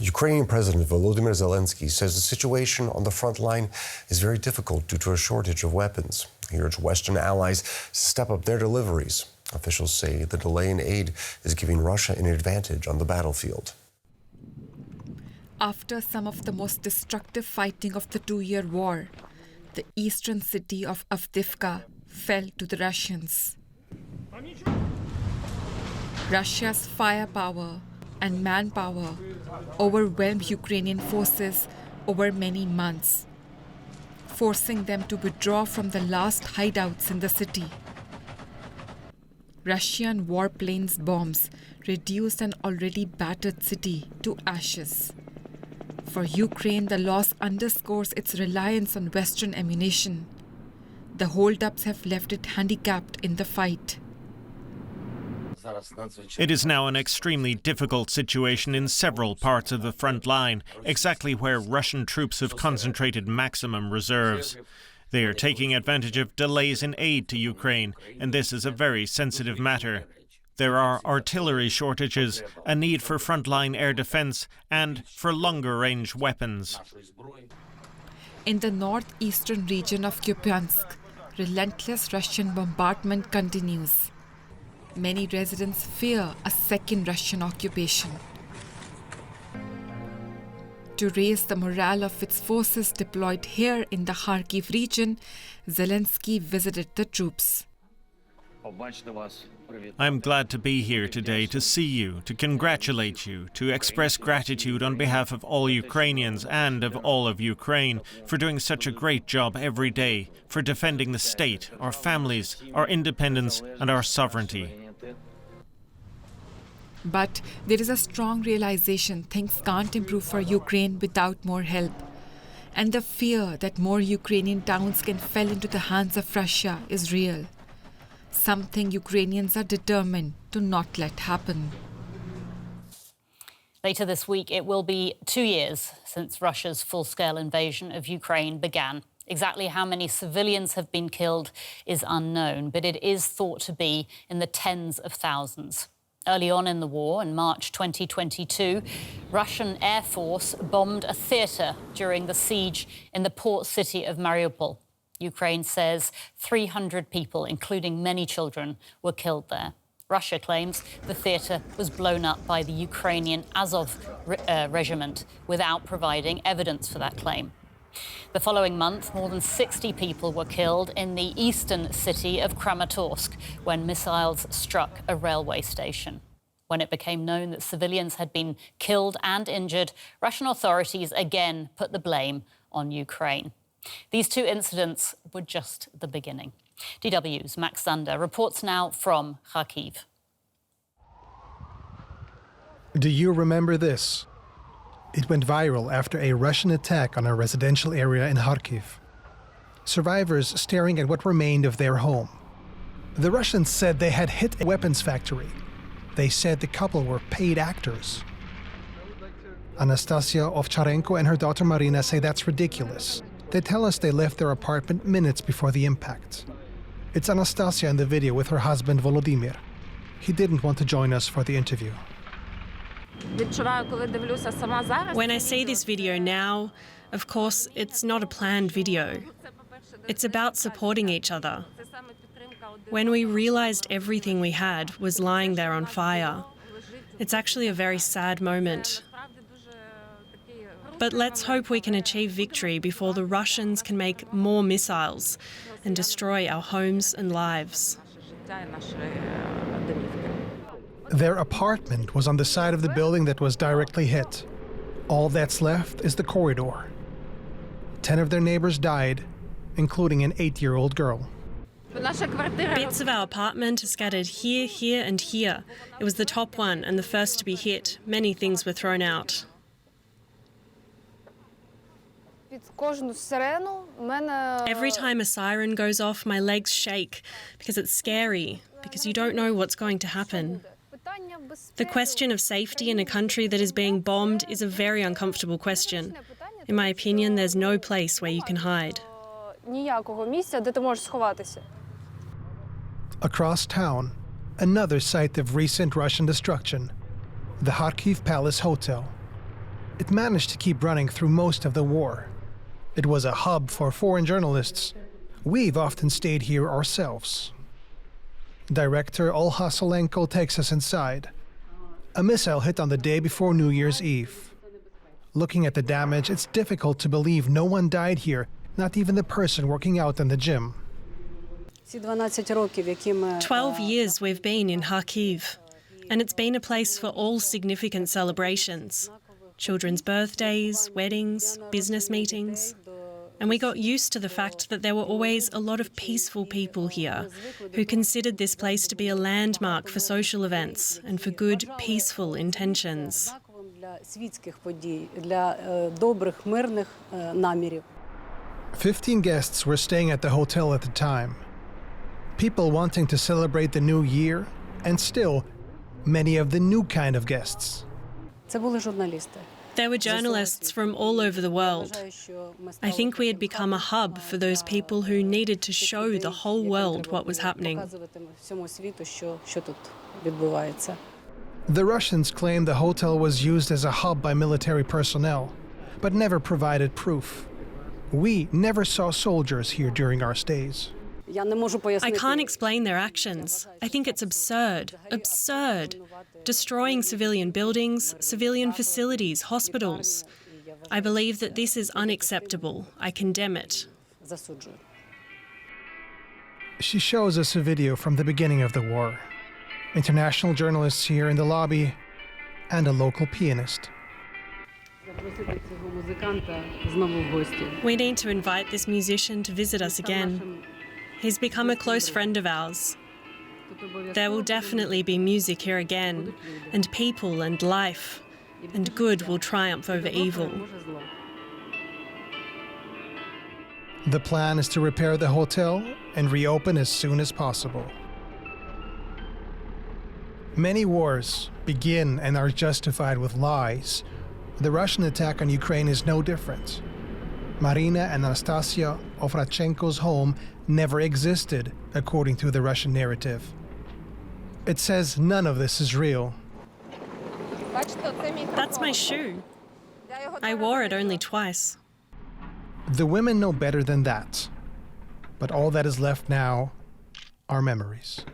Ukrainian President Volodymyr Zelenskyy says the situation on the front line is very difficult due to a shortage of weapons. He urged Western allies to step up their deliveries. Officials say the delay in aid is giving Russia an advantage on the battlefield. After some of the most destructive fighting of the two-year war, the eastern city of Avdiivka fell to the Russians. Russia's firepower and manpower overwhelmed Ukrainian forces over many months, forcing them to withdraw from the last hideouts in the city. Russian warplanes' bombs reduced an already battered city to ashes. For Ukraine, the loss underscores its reliance on Western ammunition. The holdups have left it handicapped in the fight. It is now an extremely difficult situation in several parts of the front line, exactly where Russian troops have concentrated maximum reserves. They are taking advantage of delays in aid to Ukraine, and this is a very sensitive matter. There are artillery shortages, a need for frontline air defense, and for longer-range weapons. In the northeastern region of Kupiansk, relentless Russian bombardment continues. Many residents fear a second Russian occupation. To raise the morale of its forces deployed here in the Kharkiv region, Zelenskyy visited the troops. I'm glad to be here today to see you, to congratulate you, to express gratitude on behalf of all Ukrainians and of all of Ukraine for doing such a great job every day, for defending the state, our families, our independence and our sovereignty. But there is a strong realization things can't improve for Ukraine without more help. And the fear that more Ukrainian towns can fall into the hands of Russia is real. Something Ukrainians are determined to not let happen. Later this week, it will be 2 years since Russia's full-scale invasion of Ukraine began. Exactly how many civilians have been killed is unknown, but it is thought to be in the tens of thousands. Early on in the war, in March 2022, Russian Air Force bombed a theatre during the siege in the port city of Mariupol. Ukraine says 300 people, including many children, were killed there. Russia claims the theatre was blown up by the Ukrainian Azov regiment without providing evidence for that claim. The following month, more than 60 people were killed in the eastern city of Kramatorsk when missiles struck a railway station. When it became known that civilians had been killed and injured, Russian authorities again put the blame on Ukraine. These two incidents were just the beginning. DW's Max Zander reports now from Kharkiv. Do you remember this? It went viral after a Russian attack on a residential area in Kharkiv. Survivors staring at what remained of their home. The Russians said they had hit a weapons factory. They said the couple were paid actors. Anastasia Ovcharenko and her daughter Marina say that's ridiculous. They tell us they left their apartment minutes before the impact. It's Anastasia in the video with her husband Volodymyr. He didn't want to join us for the interview. When I see this video now, of course, it's not a planned video. It's about supporting each other. When we realized everything we had was lying there on fire, it's actually a very sad moment. But let's hope we can achieve victory before the Russians can make more missiles and destroy our homes and lives. Their apartment was on the side of the building that was directly hit. All that's left is the corridor. 10 of their neighbors died, including an 8-year-old girl. Bits of our apartment are scattered here, here and here. It was the top one and the first to be hit. Many things were thrown out. Every time a siren goes off, my legs shake because it's scary, because you don't know what's going to happen. The question of safety in a country that is being bombed is a very uncomfortable question. In my opinion, there's no place where you can hide. Across town, another site of recent Russian destruction, the Kharkiv Palace Hotel. It managed to keep running through most of the war. It was a hub for foreign journalists. We've often stayed here ourselves. Director Olha Solenko takes us inside. A missile hit on the day before New Year's Eve. Looking at the damage, it's difficult to believe no one died here, not even the person working out in the gym. 12 years we've been in Kharkiv, and it's been a place for all significant celebrations. Children's birthdays, weddings, business meetings. And we got used to the fact that there were always a lot of peaceful people here who considered this place to be a landmark for social events and for good, peaceful intentions. 15 guests were staying at the hotel at the time. People wanting to celebrate the new year, and still, many of the new kind of guests. There were journalists from all over the world. I think we had become a hub for those people who needed to show the whole world what was happening. The Russians claim the hotel was used as a hub by military personnel, but never provided proof. We never saw soldiers here during our stays. I can't explain their actions. I think it's absurd. Absurd. Destroying civilian buildings, civilian facilities, hospitals. I believe that this is unacceptable. I condemn it. She shows us a video from the beginning of the war. International journalists here in the lobby, and a local pianist. We need to invite this musician to visit us again. He's become a close friend of ours. There will definitely be music here again, and people and life, and good will triumph over evil. The plan is to repair the hotel and reopen as soon as possible. Many wars begin and are justified with lies. The Russian attack on Ukraine is no different. Marina and Anastasia Ofrachenko's home never existed, according to the Russian narrative. It says none of this is real. That's my shoe. I wore it only twice. The women know better than that. But all that is left now are memories.